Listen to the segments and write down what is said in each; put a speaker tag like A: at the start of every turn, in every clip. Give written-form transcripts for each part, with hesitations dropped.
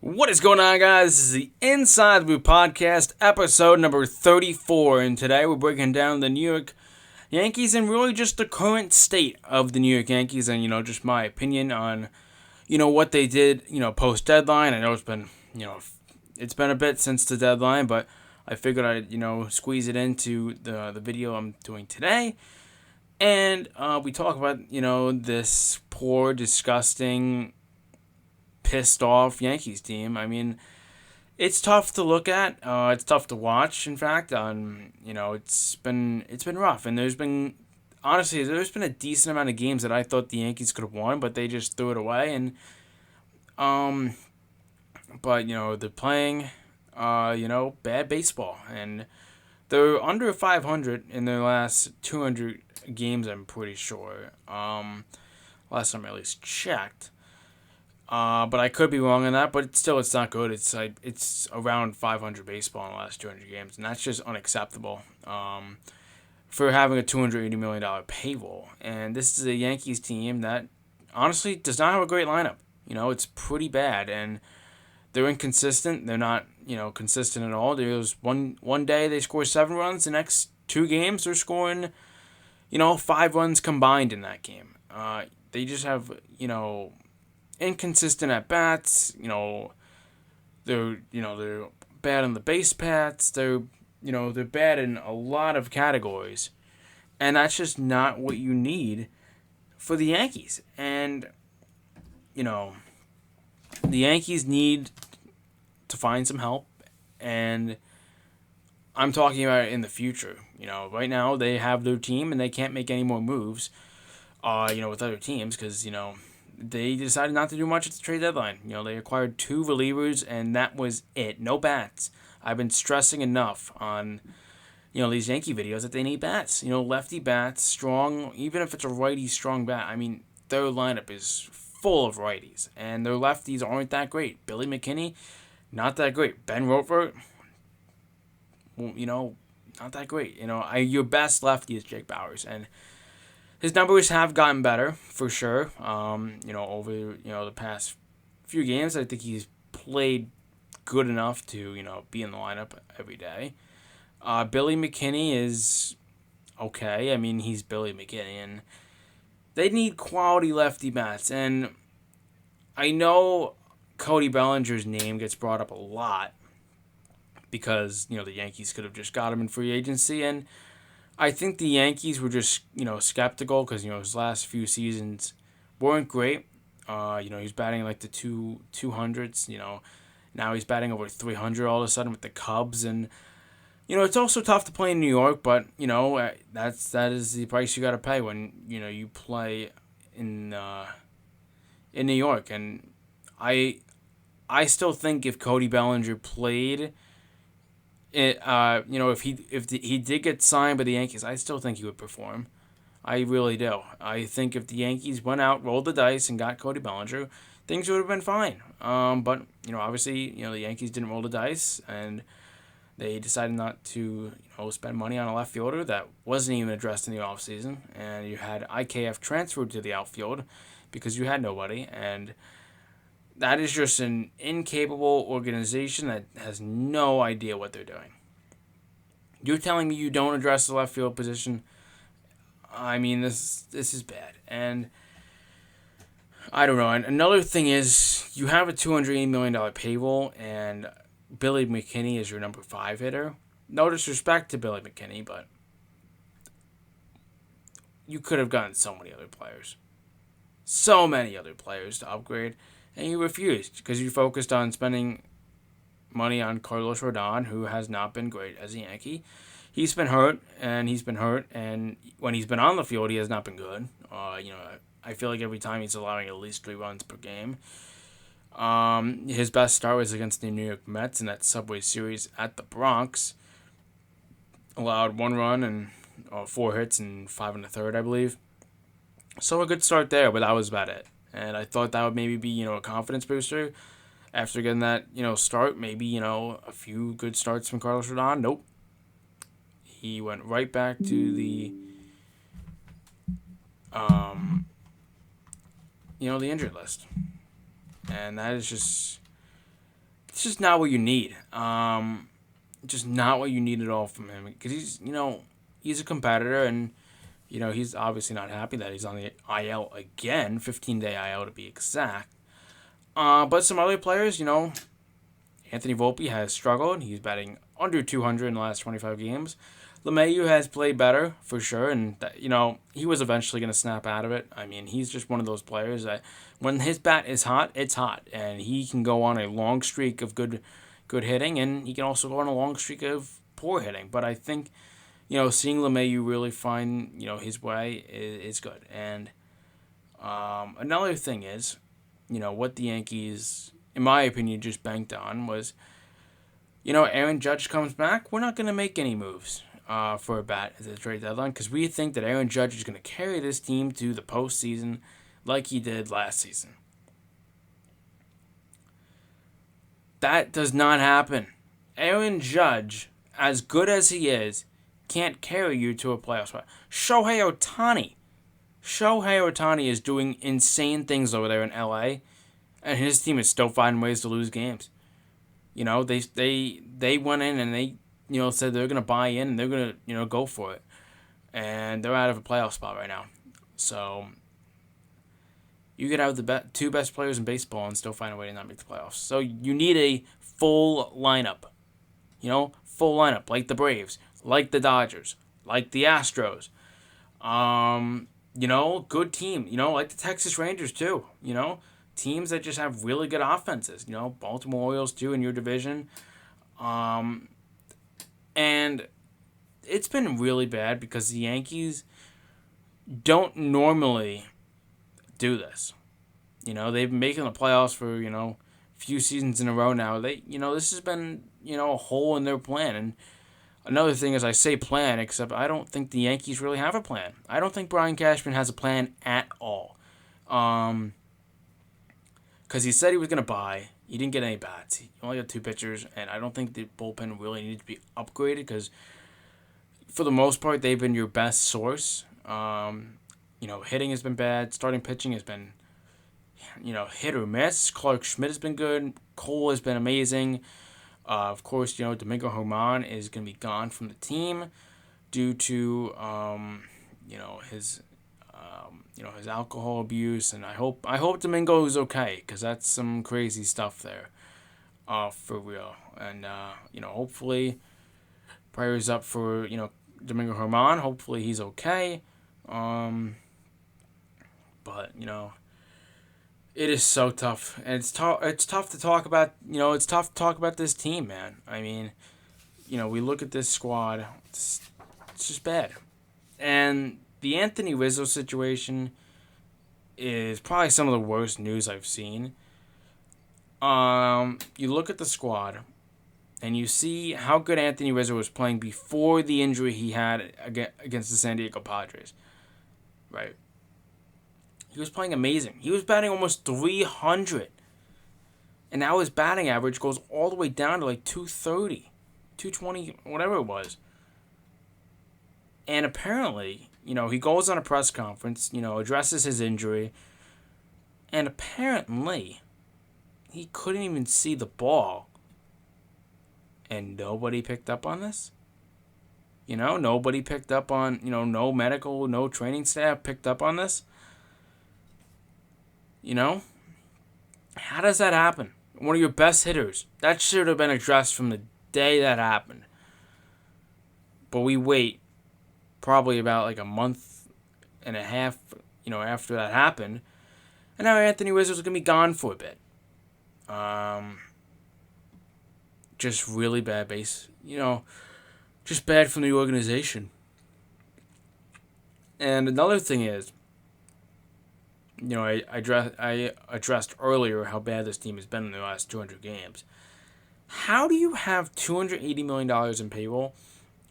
A: What is going on, guys? This is the Inside the Blue Podcast, episode number 34, and today we're breaking down the New York Yankees and really just the current state of the New York Yankees and, just my opinion on, what they did, post-deadline. I know it's been a bit since the deadline, but I figured I'd, squeeze it into the video I'm doing today. And we talk about, this poor, disgusting, pissed off Yankees team. I mean, it's tough to look at. It's tough to watch. In fact, it's been rough, and there's been a decent amount of games that I thought the Yankees could have won, but they just threw it away. And um, but they're playing, bad baseball, and they're under 500 in their last 200 games. I'm pretty sure. Last time I at least checked. But I could be wrong on that. But still, it's not good. It's around 500 baseball in the last 200 games, and that's just unacceptable. For having a $280 million payroll, and this is a Yankees team that honestly does not have a great lineup. It's pretty bad, and they're inconsistent. They're not consistent at all. There's one day they score 7 runs. The next 2 games they're scoring 5 runs combined in that game. They just have inconsistent at bats. They're bad on the base paths. They're bad in a lot of categories, and that's just not what you need for the Yankees. And the Yankees need to find some help, and I'm talking about it in the future. Right now they have their team and they can't make any more moves. With other teams because they decided not to do much at the trade deadline. They acquired 2 relievers, and that was it. No bats. I've been stressing enough on, these Yankee videos that they need bats. Lefty bats, strong, even if it's a righty strong bat. I mean, their lineup is full of righties, and their lefties aren't that great. Billy McKinney, not that great. Ben Rother, not that great. Your best lefty is Jake Bauers, and his numbers have gotten better for sure. Over the past few games, I think he's played good enough to be in the lineup every day. Billy McKinney is okay. I mean, he's Billy McKinney, and they need quality lefty bats. And I know Cody Bellinger's name gets brought up a lot because the Yankees could have just got him in free agency, and I think the Yankees were just, skeptical because, his last few seasons weren't great. He's batting like the 200s, now he's batting over 300 all of a sudden with the Cubs. And, it's also tough to play in New York, but, that is the price you got to pay when, you play in New York. And I still think if Cody Bellinger played if he did get signed by the Yankees, I still think he would perform. I really do. I think if the Yankees went out, rolled the dice, and got Cody Bellinger, things would have been fine. But obviously, the Yankees didn't roll the dice, and they decided not to, spend money on a left fielder that wasn't even addressed in the offseason. And you had IKF transferred to the outfield because you had nobody, and that is just an incapable organization that has no idea what they're doing. You're telling me you don't address the left field position? I mean, this is bad. And I don't know. And another thing is, you have a $280 million payroll, and Billy McKinney is your number 5 hitter. No disrespect to Billy McKinney, but you could have gotten so many other players. So many other players to upgrade. And you refused because you focused on spending money on Carlos Rodon, who has not been great as a Yankee. He's been hurt, and when he's been on the field, he has not been good. I feel like every time he's allowing at least 3 runs per game. His best start was against the New York Mets in that Subway Series at the Bronx. Allowed 1 run and 4 hits and 5 1/3, I believe. So a good start there, but that was about it. And I thought that would maybe be, a confidence booster after getting that, start. Maybe, a few good starts from Carlos Rodon. Nope. He went right back to the, the injured list. And that is just It's just not what you need. Just not what you need at all from him because he's a competitor and he's obviously not happy that he's on the IL again, 15-day IL to be exact. But some other players, Anthony Volpe has struggled. He's batting under 200 in the last 25 games. LeMahieu has played better for sure, and he was eventually going to snap out of it. I mean, he's just one of those players that when his bat is hot, it's hot, and he can go on a long streak of good hitting, and he can also go on a long streak of poor hitting. But I think seeing LeMahieu really find his way is good. And another thing is, what the Yankees, in my opinion, just banked on was, Aaron Judge comes back. We're not going to make any moves for a bat at the trade deadline because we think that Aaron Judge is going to carry this team to the postseason like he did last season. That does not happen. Aaron Judge, as good as he is, can't carry you to a playoff spot. Shohei Ohtani is doing insane things over there in LA, and his team is still finding ways to lose games. They went in and they said they're gonna buy in and they're gonna go for it, and they're out of a playoff spot right now. So you could have the two best players in baseball and still find a way to not make the playoffs. So you need a full lineup. Full lineup like the Braves, like the Dodgers, like the Astros. Good team. Like the Texas Rangers too. Teams that just have really good offenses. Baltimore Orioles too in your division. And it's been really bad because the Yankees don't normally do this. They've been making the playoffs for, few seasons in a row now. This has been, a hole in their plan. And another thing is I say plan, except I don't think the Yankees really have a plan. I don't think Brian Cashman has a plan at all. Because he said he was going to buy. He didn't get any bats. He only got 2 pitchers, and I don't think the bullpen really needs to be upgraded because for the most part, they've been your best source. Hitting has been bad. Starting pitching has been, hit or miss. Clark Schmidt has been good. Cole has been amazing. Of course, Domingo Germán is going to be gone from the team due to, his alcohol abuse, and I hope Domingo is okay because that's some crazy stuff there, for real. And hopefully, prayers up for Domingo Germán. Hopefully he's okay. But it is so tough, and it's tough to talk about. It's tough to talk about this team, man. I mean, we look at this squad. It's just bad, and the Anthony Rizzo situation is probably some of the worst news I've seen. You look at the squad, and you see how good Anthony Rizzo was playing before the injury he had against the San Diego Padres. Right. He was playing amazing. He was batting almost 300. And now his batting average goes all the way down to like 230, 220, whatever it was. And apparently, he goes on a press conference, addresses his injury. And apparently, he couldn't even see the ball. And nobody picked up on this. Nobody picked up on, no medical, no training staff picked up on this. How does that happen? One of your best hitters. That should have been addressed from the day that happened. But we wait probably about like a month and a half, after that happened. And now Anthony Rizzo's going to be gone for a bit. Just really bad base. Just bad from the organization. And another thing is, I addressed earlier how bad this team has been in the last 200 games. How do you have $280 million in payroll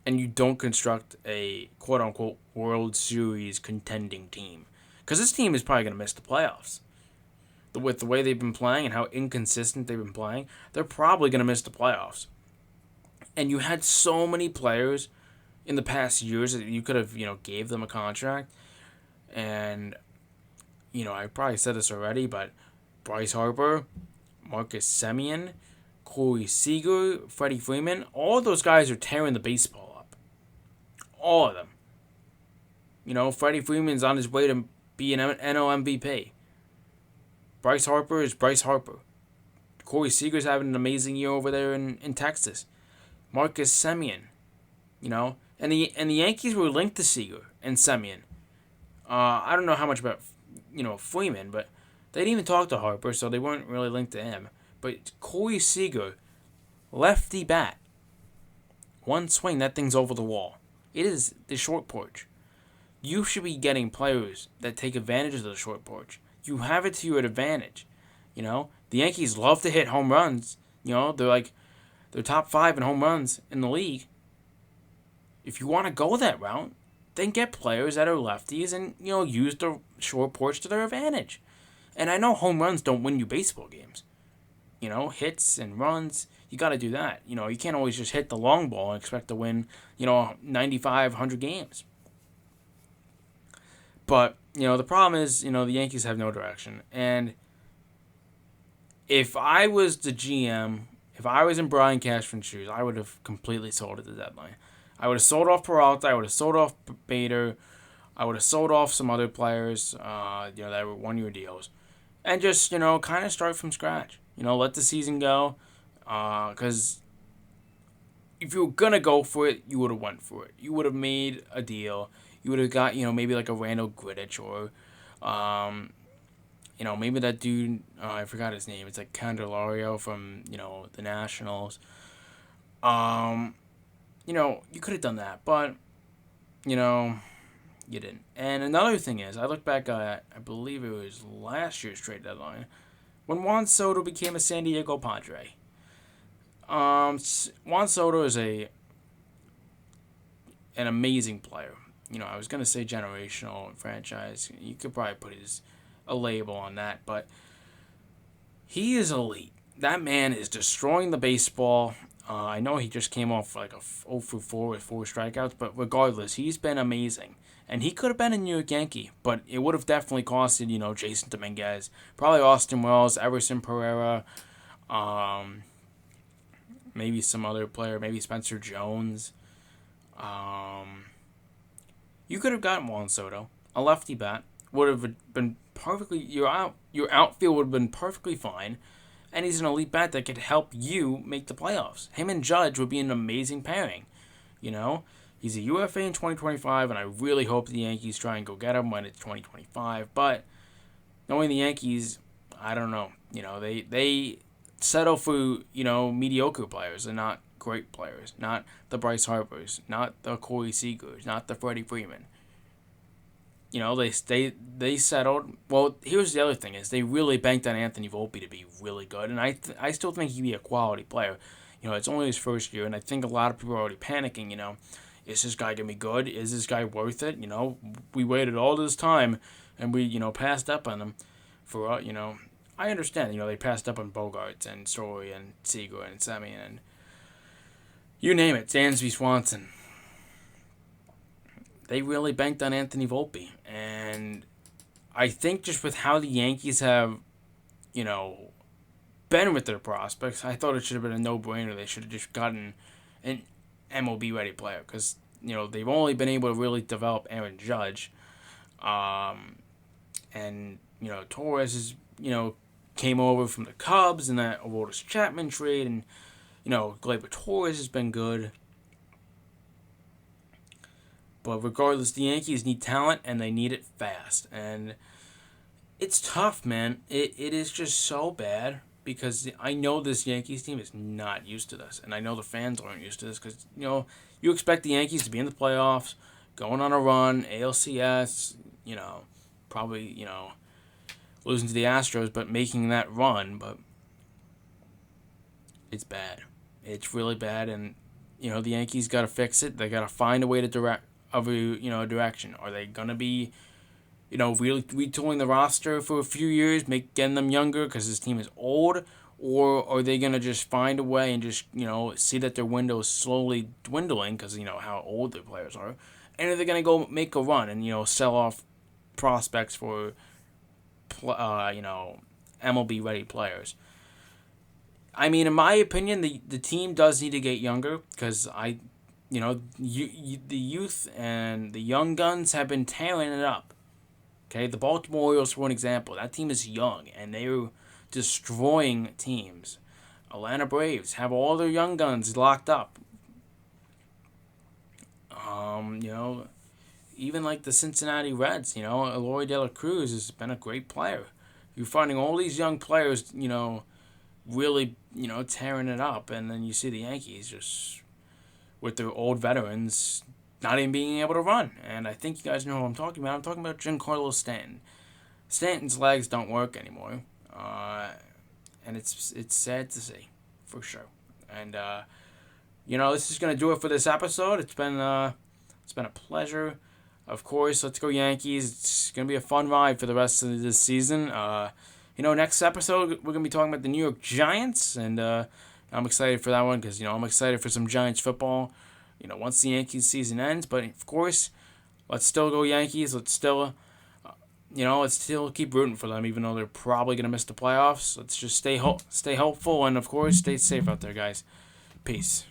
A: and you don't construct a quote-unquote World Series contending team? Because this team is probably going to miss the playoffs. With the way they've been playing and how inconsistent they've been playing, they're probably going to miss the playoffs. And you had so many players in the past years that you could have, gave them a contract. And I probably said this already, but Bryce Harper, Marcus Semien, Corey Seager, Freddie Freeman, all of those guys are tearing the baseball up. All of them. Freddie Freeman's on his way to be an NL MVP. Bryce Harper is Bryce Harper. Corey Seager's having an amazing year over there in Texas. Marcus Semien, and the Yankees were linked to Seager and Semien. I don't know how much about Freeman, but they didn't even talk to Harper, so they weren't really linked to him. But Corey Seager, lefty bat, one swing, that thing's over the wall. It is the short porch. You should be getting players that take advantage of the short porch. You have it to your advantage. The Yankees love to hit home runs. They're top 5 in home runs in the league. If you want to go that route, then get players that are lefties and, use the short porch to their advantage. And I know home runs don't win you baseball games. Hits and runs, you got to do that. You can't always just hit the long ball and expect to win, 95, 100 games. But, the problem is, the Yankees have no direction. And if I was the GM, if I was in Brian Cashman's shoes, I would have completely sold at the deadline. I would have sold off Peralta. I would have sold off Bader. I would have sold off some other players, that were one-year deals. And just, kind of start from scratch. Let the season go. Because if you were going to go for it, you would have went for it. You would have made a deal. You would have got, maybe like a Randall Grittich or, maybe that dude, I forgot his name. It's like Candelario from, the Nationals. You could have done that, but, you didn't. And another thing is, I look back at, I believe it was last year's trade deadline, when Juan Soto became a San Diego Padre. Juan Soto is an amazing player. I was going to say generational franchise. You could probably put a label on that, but he is elite. That man is destroying the baseball. I know he just came off like a 0-4 with 4 strikeouts, but regardless, he's been amazing. And he could have been a New York Yankee, but it would have definitely costed, Jason Dominguez, probably Austin Wells, Everson Pereira, maybe some other player, maybe Spencer Jones. You could have gotten Juan Soto, a lefty bat, would have been perfectly, your outfield would have been perfectly fine. And he's an elite bat that could help you make the playoffs. Him and Judge would be an amazing pairing. He's a UFA in 2025, and I really hope the Yankees try and go get him when it's 2025. But knowing the Yankees, I don't know. They settle for, mediocre players and not great players. Not the Bryce Harpers, not the Corey Seagers, not the Freddie Freeman. They settled. Well, here's the other thing is they really banked on Anthony Volpe to be really good, and I still think he'd be a quality player. It's only his first year, and I think a lot of people are already panicking. Is this guy gonna be good? Is this guy worth it? We waited all this time, and we passed up on him for I understand. They passed up on Bogarts and Story and Seager and Semien and you name it, Dansby Swanson. They really banked on Anthony Volpe. And I think just with how the Yankees have, been with their prospects, I thought it should have been a no-brainer. They should have just gotten an MLB-ready player. Because, they've only been able to really develop Aaron Judge. And, Torres is, came over from the Cubs in that Aroldis Chapman trade. And, Gleyber Torres has been good. But regardless, the Yankees need talent, and they need it fast. And it's tough, man. It is just so bad because I know this Yankees team is not used to this. And I know the fans aren't used to this because, you expect the Yankees to be in the playoffs, going on a run, ALCS, probably, losing to the Astros, but making that run. But it's bad. It's really bad. And, the Yankees got to fix it. They got to find a way to direction. Are they gonna be, really retooling the roster for a few years, getting them younger because this team is old, or are they gonna just find a way and just see that their window is slowly dwindling because how old their players are, and are they gonna go make a run and sell off prospects for MLB ready players? I mean, in my opinion, the team does need to get younger because the youth and the young guns have been tearing it up. Okay, the Baltimore Orioles, for an example, that team is young and they're destroying teams. Atlanta Braves have all their young guns locked up. Um, you know, Even like the Cincinnati Reds, Eloy De La Cruz has been a great player. You're finding all these young players, really, tearing it up, and then you see the Yankees just with their old veterans not even being able to run. And I think you guys know who I'm talking about. I'm talking about Giancarlo Stanton. Stanton's legs don't work anymore, and it's sad to see, for sure. And this is gonna do it for this episode. It's been a pleasure. Of course, let's go Yankees. It's gonna be a fun ride for the rest of this season. Next episode we're gonna be talking about the New York Giants, and I'm excited for that one because I'm excited for some Giants football. Once the Yankees season ends, but of course, let's still go Yankees. Let's still keep rooting for them, even though they're probably gonna miss the playoffs. Let's just stay hopeful, and of course, stay safe out there, guys. Peace.